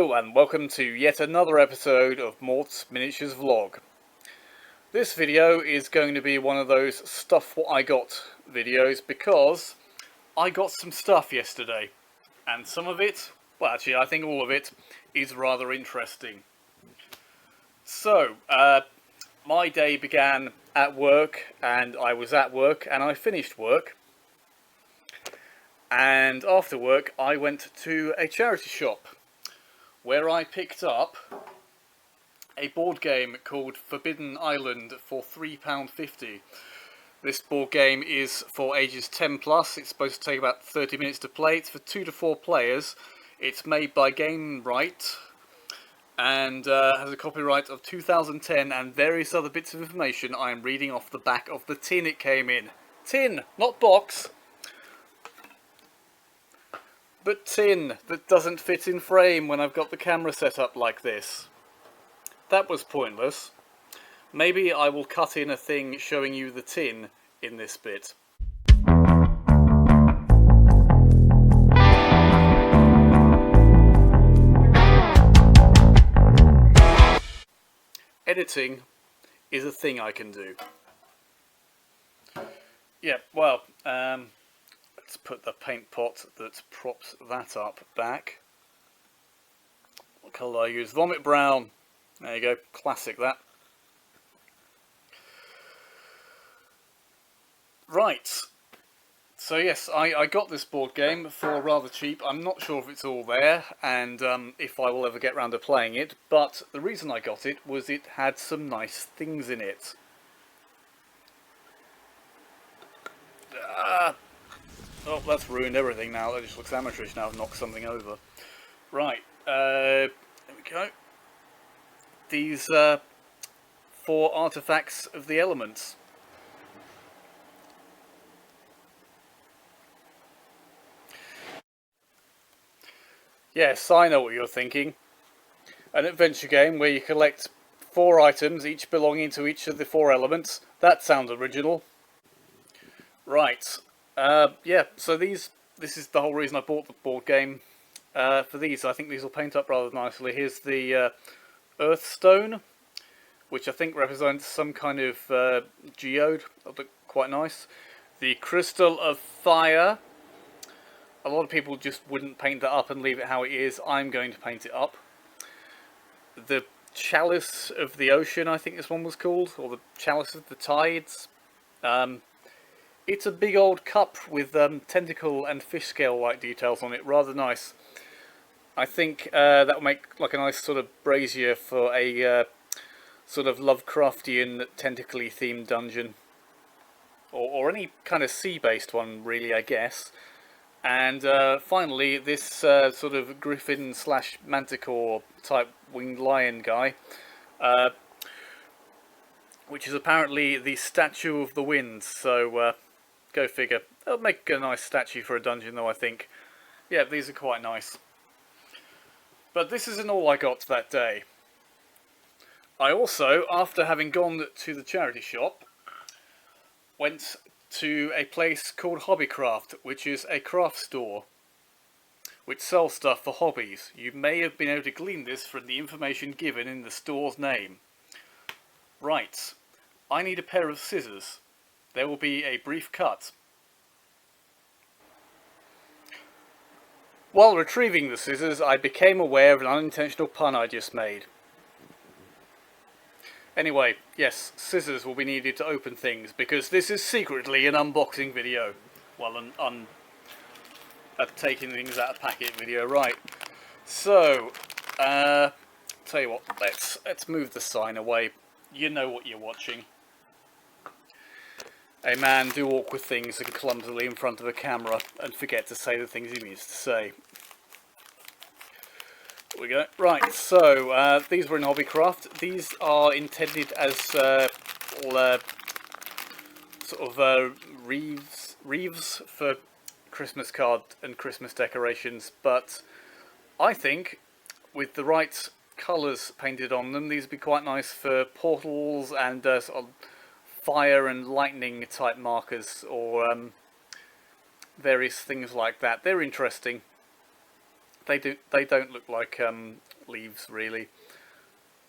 Hello and welcome to yet another episode of Mort's Miniatures Vlog. This video is going to be one of those stuff what I got videos because I got some stuff yesterday and some of it, well actually I think all of it, is rather interesting. So, my day began at work and I was at work and I finished work. And after work I went to a charity shop where I picked up a board game called Forbidden Island for £3.50. This board game is for ages 10 plus. It's supposed to take about 30 minutes to play. It's for 2 to 4 players. It's made by Gamewright and has a copyright of 2010 and various other bits of information I am reading off the back of the tin it came in. Tin, not box. But tin that doesn't fit in frame when I've got the camera set up like this. That was pointless. Maybe I will cut in a thing showing you the tin in this bit. Editing is a thing I can do. Yeah, well, let's put the paint pot that props that up back. What colour do I use? Vomit brown. There you go, classic that. Right, so yes, I got this board game for rather cheap. I'm not sure if it's all there and if I will ever get round to playing it, but the reason I got it was it had some nice things in it. Oh, that's ruined everything now. That just looks amateurish now. I've knocked something over. Right, there we go. These 4 artifacts of the elements. Yes, I know what you're thinking. An adventure game where you collect 4 items, each belonging to each of the 4 elements. That sounds original. Right. Yeah, so this is the whole reason I bought the board game. For these, I think these will paint up rather nicely. Here's the Earthstone, which I think represents some kind of geode. That'll look quite nice. The Crystal of Fire. A lot of people just wouldn't paint that up and leave it how it is. I'm going to paint it up. The Chalice of the Ocean, I think this one was called, or the Chalice of the Tides. It's a big old cup with tentacle and fish scale-like details on it. Rather nice. I think that will make like a nice sort of brazier for a sort of Lovecraftian tentacly themed dungeon. Or any kind of sea-based one, really, I guess. And finally, this sort of griffin slash manticore type winged lion guy, which is apparently the Statue of the Winds, so go figure. That'll make a nice statue for a dungeon though, I think. Yeah, these are quite nice. But this isn't all I got that day. I also, after having gone to the charity shop, went to a place called Hobbycraft, which is a craft store which sells stuff for hobbies. You may have been able to glean this from the information given in the store's name. Right, I need a pair of scissors. There will be a brief cut. While retrieving the scissors, I became aware of an unintentional pun I just made. Anyway, yes, scissors will be needed to open things, because this is secretly an unboxing video. Well, a taking things out of packet video, right. So, tell you what, let's move the sign away. You know what you're watching. A man do awkward things and clumsily in front of a camera and forget to say the things he needs to say. There we go. Right, so these were in Hobbycraft. These are intended as sort of wreaths for Christmas card and Christmas decorations, but I think with the right colours painted on them, these would be quite nice for portals and sort of fire and lightning type markers, or various things like that. They're interesting. They don't look like leaves really.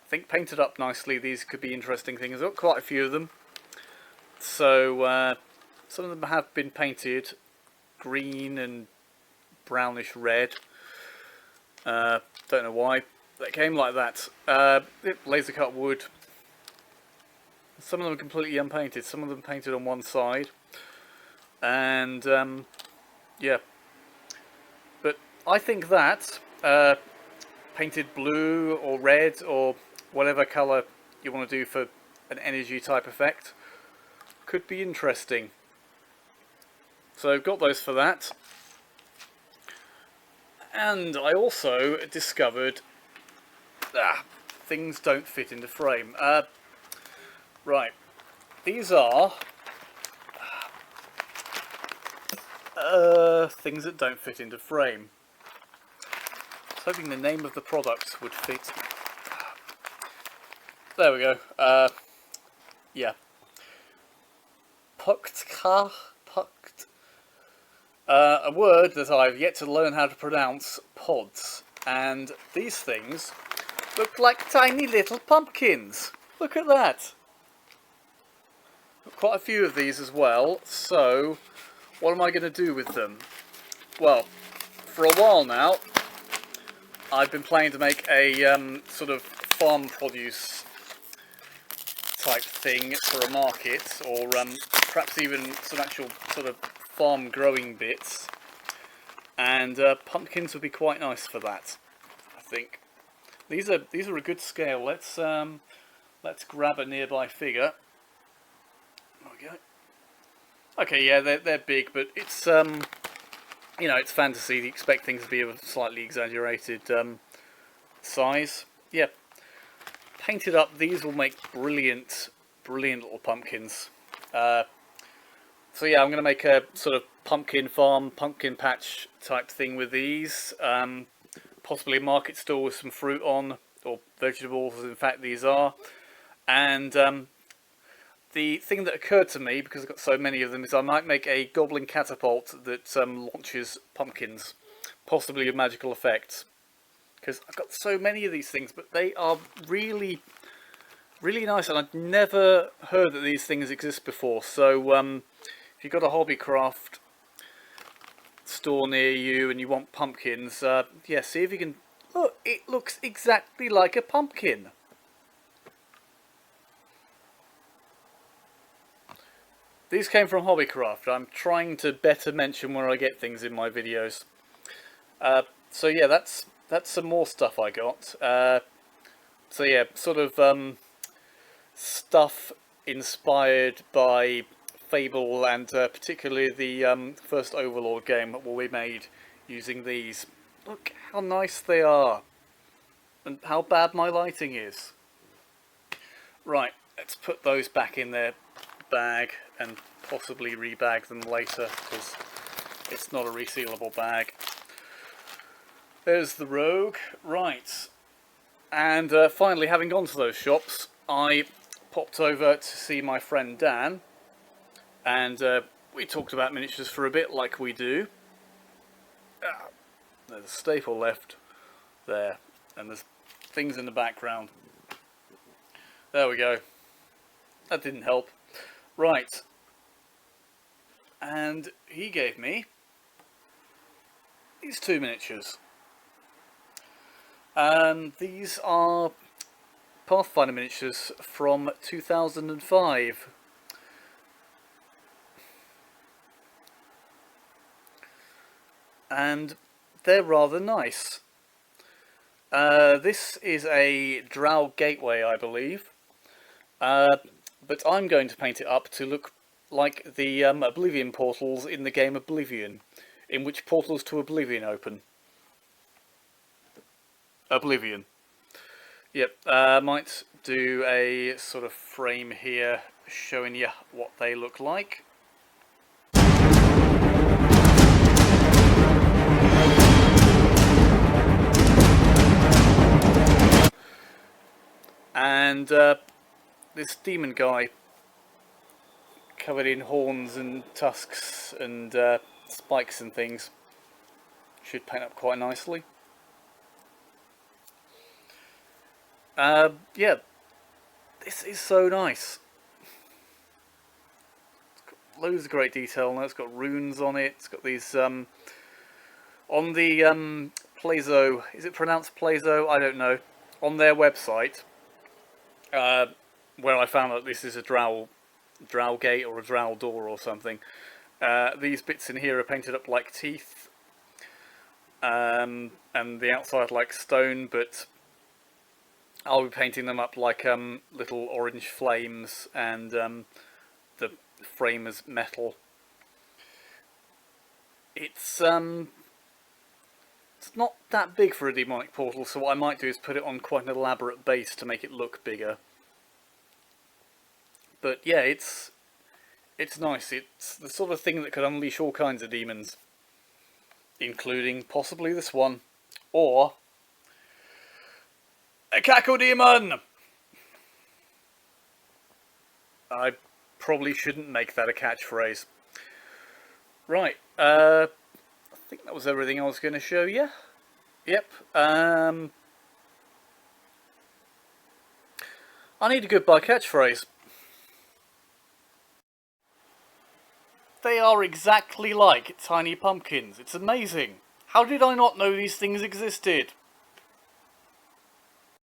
I think painted up nicely these could be interesting things. I've got quite a few of them. So some of them have been painted green and brownish red. Don't know why they came like that. Laser cut wood. Some of them are completely unpainted. Some of them painted on one side. And yeah, but I think that painted blue or red or whatever colour you want to do for an energy type effect could be interesting. So I've got those for that. And I also discovered things don't fit into frame. Right, these are things that don't fit into frame. I was hoping the name of the product would fit. There we go. Yeah. Pukt. A word that I've yet to learn how to pronounce, pods. And these things look like tiny little pumpkins. Look at that. Got quite a few of these as well, so what am I going to do with them? Well, for a while now, I've been planning to make a sort of farm produce type thing for a market, or perhaps even some actual sort of farm growing bits, and pumpkins would be quite nice for that, I think. These are a good scale. Let's grab a nearby figure. There we go. Okay, yeah, they're big, but it's you know, it's fantasy. You expect things to be of a slightly exaggerated size. Yeah, painted up, these will make brilliant little pumpkins. So yeah, I'm going to make a sort of pumpkin farm, pumpkin patch type thing with these. Possibly a market stall with some fruit on, or vegetables, as in fact these are. And the thing that occurred to me, because I've got so many of them, is I might make a goblin catapult that launches pumpkins, possibly with magical effects. Because I've got so many of these things, but they are really nice, and I'd never heard that these things exist before. So if you've got a Hobbycraft store near you and you want pumpkins, yeah, see if you can. Look, it looks exactly like a pumpkin. These came from Hobbycraft. I'm trying to better mention where I get things in my videos. So yeah, that's some more stuff I got. So yeah, sort of stuff inspired by Fable, and particularly the first Overlord game that will be made using these. Look how nice they are, and how bad my lighting is. Right, let's put those back in their bag and possibly rebag them later, because it's not a resealable bag. There's the Rogue. Right, and finally, having gone to those shops, I popped over to see my friend Dan, and we talked about miniatures for a bit, like we do. There's a staple left there, and there's things in the background. There we go. That didn't help. Right. And he gave me these two miniatures. These are Pathfinder miniatures from 2005. And they're rather nice. This is a Drow Gateway, I believe. But I'm going to paint it up to look like the Oblivion portals in the game Oblivion, in which portals to Oblivion open. Oblivion. Yep, might do a sort of frame here showing you what they look like. And this demon guy, covered in horns and tusks and spikes and things, should paint up quite nicely. Yeah, this is so nice. Loads of great detail on it. It's got runes on it. It's got these on the Plaizo. Is it pronounced Plaizo? I don't know. On their website, where I found that this is a drow gate or a drow door or something. These bits in here are painted up like teeth, and the outside like stone, but I'll be painting them up like little orange flames, and the frame is metal. It's not that big for a demonic portal, so what I might do is put it on quite an elaborate base to make it look bigger. But yeah, it's nice. It's the sort of thing that could unleash all kinds of demons, including possibly this one, or a Cacodemon! I probably shouldn't make that a catchphrase. Right, I think that was everything I was going to show you. Yep, I need a goodbye catchphrase. They are exactly like tiny pumpkins. It's amazing. How did I not know these things existed?